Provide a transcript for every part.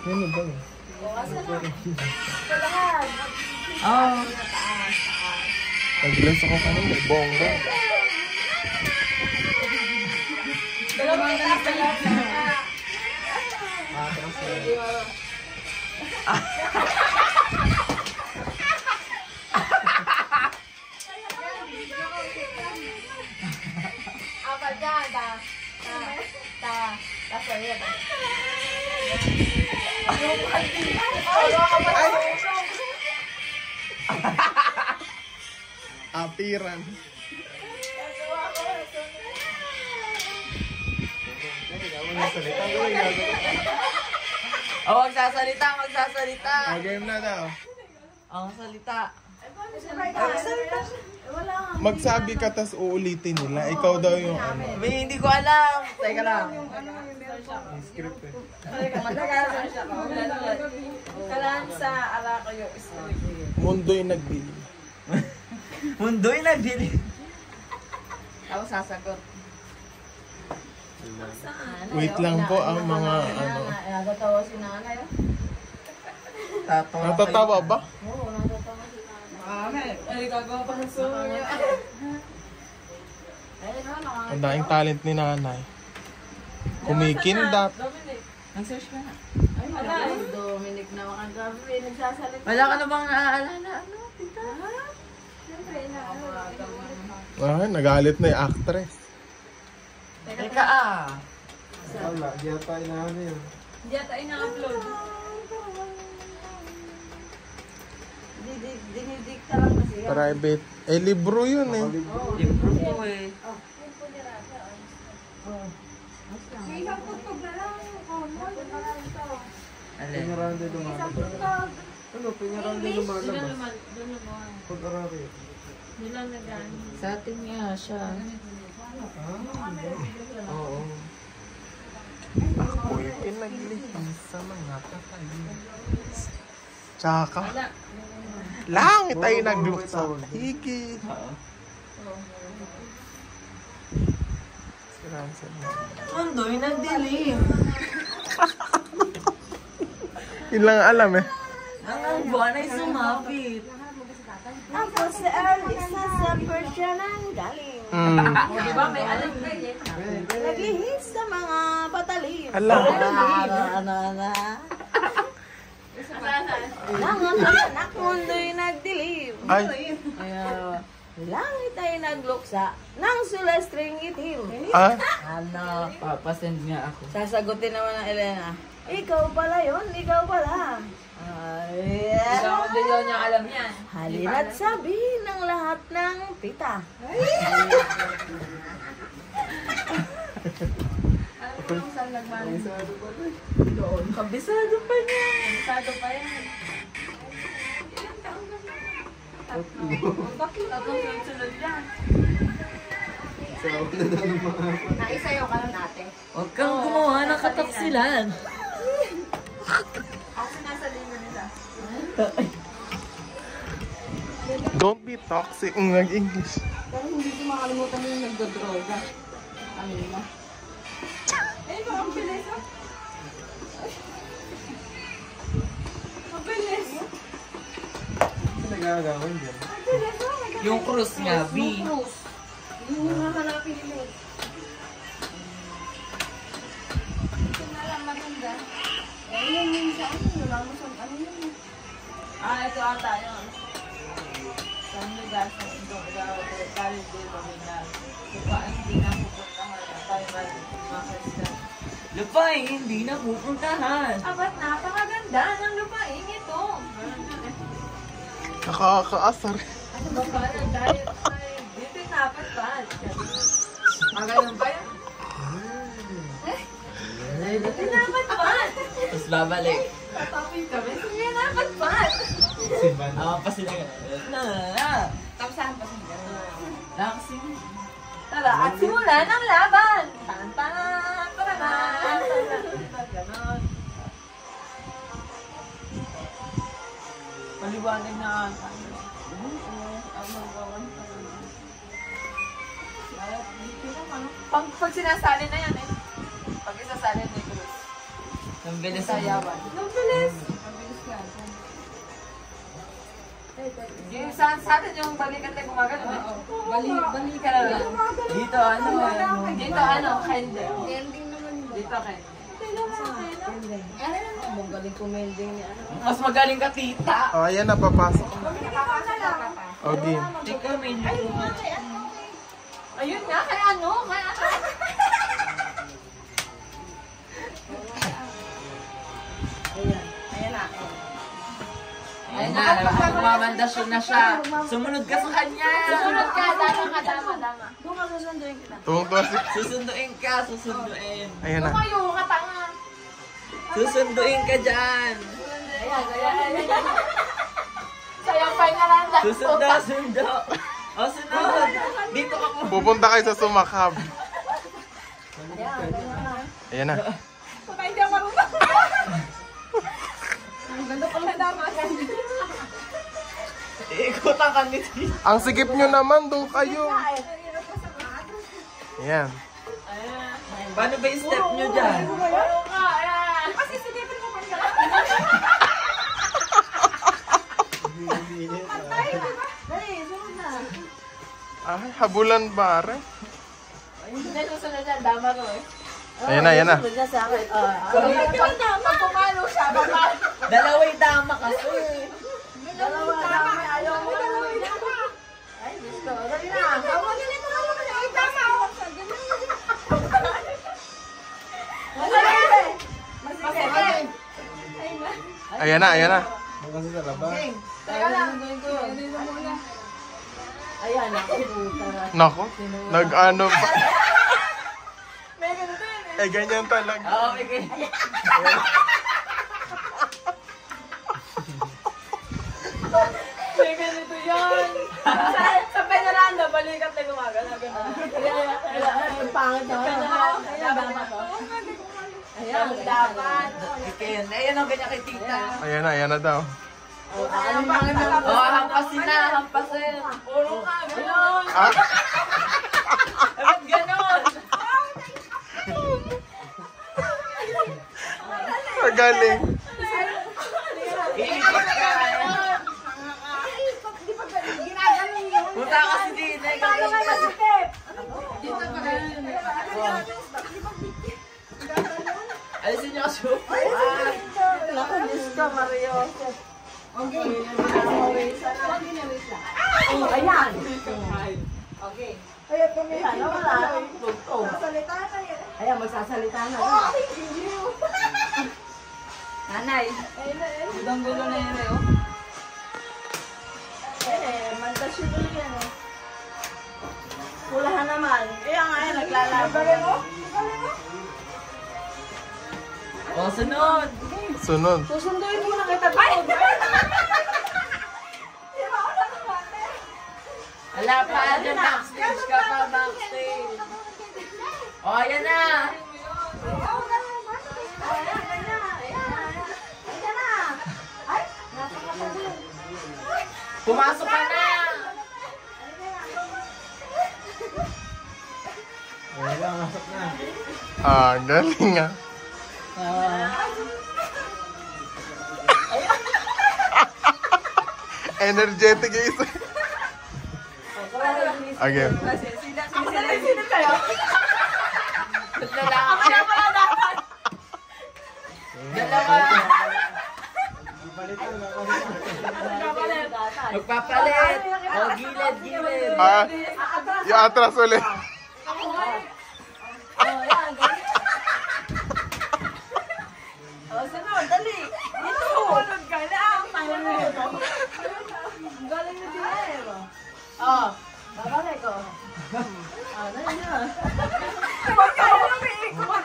Ano ba? Oh. Pag-glass ako kanina, bongga. Dalawang ganit na lang. Apa dyan? Sorry. Apiran. Oh, magsasalita. Game na daw. Ang salita. Magsabi ka tas uulitin nila. Ikaw daw yung ano. May hindi ko alam. Teka lang. Script eh. Kailangan sa ala kayo story. Mundo'y nagbili. Mundo'y nagdili. Ako sasagot. Wait lang po ang mga ano. Nagatawa si nanay. Natatawa ba? Oo, nagatawa si nanay. Ay, gagawa pa ng suya. Ang daing talent ni nanay. Kumikindat. Nag-search ka na. Ay, wala. Dominic na makagabi. Nagsasalita. Wala ka na bang naaalala? Ano? Tita? Ay, nagalit na yung actress. Teka ah. Wala, di ata inaano yun. Hindi ata ina-upload. Dinidikta lang kasi yan. Private. Eh, libro yun eh. Libro ko eh. Isang putog na lang. Alin? Pinaranda lumalabas. Ano, pinaranda lumalabas. Pag-arari. Sa atin nga siya. Oo. Ako'y pinaglihis sa mga patay. Tsaka. Langit ay nagluksa. Higi. Si Ransom. Mundo'y nagdilim. Ilang alam eh. Ang buwan ay sumapit. Ako sa Alice na sa Persia nang galing. Diba may alam ba yun? Naglihis sa mga patalim. Alam. Langan anak mundo'y nagdilim. Ay. Langit ay nagluksa ng sulastring itim. Ah? Ano? Papasend nga ako. Sasagutin naman ng Elena. Ikaw pala yun, ikaw pala. Ay, Ikaw din yun yung alam yan. halina't sabihin ng lahat ng pita. Ano saan nagmali? Doon. Kabisado pa niya. Kabisado pa yan. Bakit akong sunod yan? Naisayaw ka lang natin. Huwag kang gumawa ng kataksilan. Ako nasa lino nila. Don't be toxic. Nag-English. Pero hindi ko makalimutan yung nagdodroga. Kanina. Eh, ang bilis ah. Ang bilis. Ano nagagawan dyan? Ang bilis ah. Yung cruise nga, B. Yung cruise. Yung hahanapin nila. Ito na lang maganda. Eh, yun sa ano. Wala mo sa ano yun. Ito ata yun. Sa lugar sa ito. Galit din ba na. Lupa hindi na pupuntahan. Tayo ba makastan. Lupain, hindi na pupuntahan. Abat napakaganda ng lupain ito. Nakakaasar. Ano ba ba? Nag-diet tayo. Dito dapat ba? Magayon ba yan? Dito dapat ba? Tapos babalik. Tatapin kami. Sige dapat ba? Pa sila ka. Tapos saan pa sila? Laksin. Tara, at simulan ang laban! Tan-tan! Ganon. Maliwanag na ata. Pag sinasali na yan eh. Pag isasali ni Cruz. Ang bilis Sayawan. Ang bilis. Ang bilis ka. Yung sa atin yung balikat na gumagano eh. Balikan na lang. Dito, ano? Dito ano, Kende. Ending naman ba? Dito Kende. Ang galing kumending ni ano. Mas magaling ka, tita. Oh, ayan na, papasok. Oh, game. Teka, may Ayun nga, kaya ano? Kaya Ayun na, magmamandasyon na siya. Sumunod ka sa kanya. susunod ka, dama. Doon ka susunduin kita. Tungtong si... Susunduin ka, susunduin. Ayan na. Tumayo ka, tanga. Susunduin ka dyan. Ayan. Sayampay na lang. Susundo, sundo. O, sunod. Dito ka mo. Pupunta kayo sa sumakab. Ayan na. Patay hindi ako marunong. Ang ganda pala dama. Ikutan ka ni tita. Ang sikip nyo naman, doon kayo. Ayan. Paano ba yung step nyo dyan? Marunong ka, ayan. Kasi sinipin mo pa siya. Dali, sunod na. Ay, habulan ba, are? Hindi, susunod yan, dama ko eh. Ayan na. Sunod na sa akin. Pag pumalo siya, baba. Dalaway tama kasi. Dalawa dami. Ayaw mo. Ay, gusto. Dali na. Ayan na. Teka lang. Ayan, ako puta. Nako, nag-ano ba? May ganito yun eh. Eh, ganyan talaga. Oo, okay. May ganito yan. Sa Penaranda, balikat na gumagana. Ang pangit na. Ayan, dama ko. Ayan, Dapat. Ayan, ayan ang ganyan kay tita. Ayan na daw. Ang pangit na. Oo, hampasin na, hampasin. Puro ka, gano'n. Ah, Ba't ganon? magaling. Iikot ka. Punta ka si Dina. Alisin niyo kasi. Naku, Diyos ka, Mario. Okay. Ayan. Okay. Ayan, pumila na wala. Magsasalita na yan. Ayan, magsasalita na. Nanay. Ang gulo na yun eh, oh. Mantasyon ulit yan eh. Kulahan naman. Kaya nga yan, naglalaban. O, sunod. Sunod. Susunduin mo na kita. Ay! Wala pa, dyan backstage ka pa, backstage. O, ayan na. Pumasok ka na. Ah, galing ah. Energetic yung isa. Again. Sino kayo? Dalawa. Ako na pala dapat. Dalawa. Magpapalit. O, gilid, gilid. Ah, yung atras ulit. Sunod, dali. Ito, hulog ka lang. Galing na dinero. Oh, babalik ko. Dali na. Huwag kayo lang may ikot.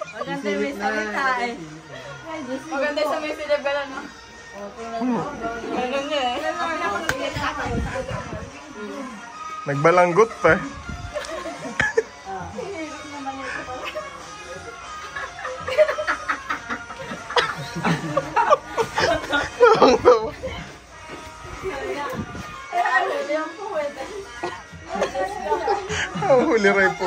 Maganda yung may salita eh. Ay, Diyos ko. Maganda sa may silip ka lang, no? Ganun niya eh. Nagbalanggot pa eh. Eh, ano yung puwet? Huli rin po.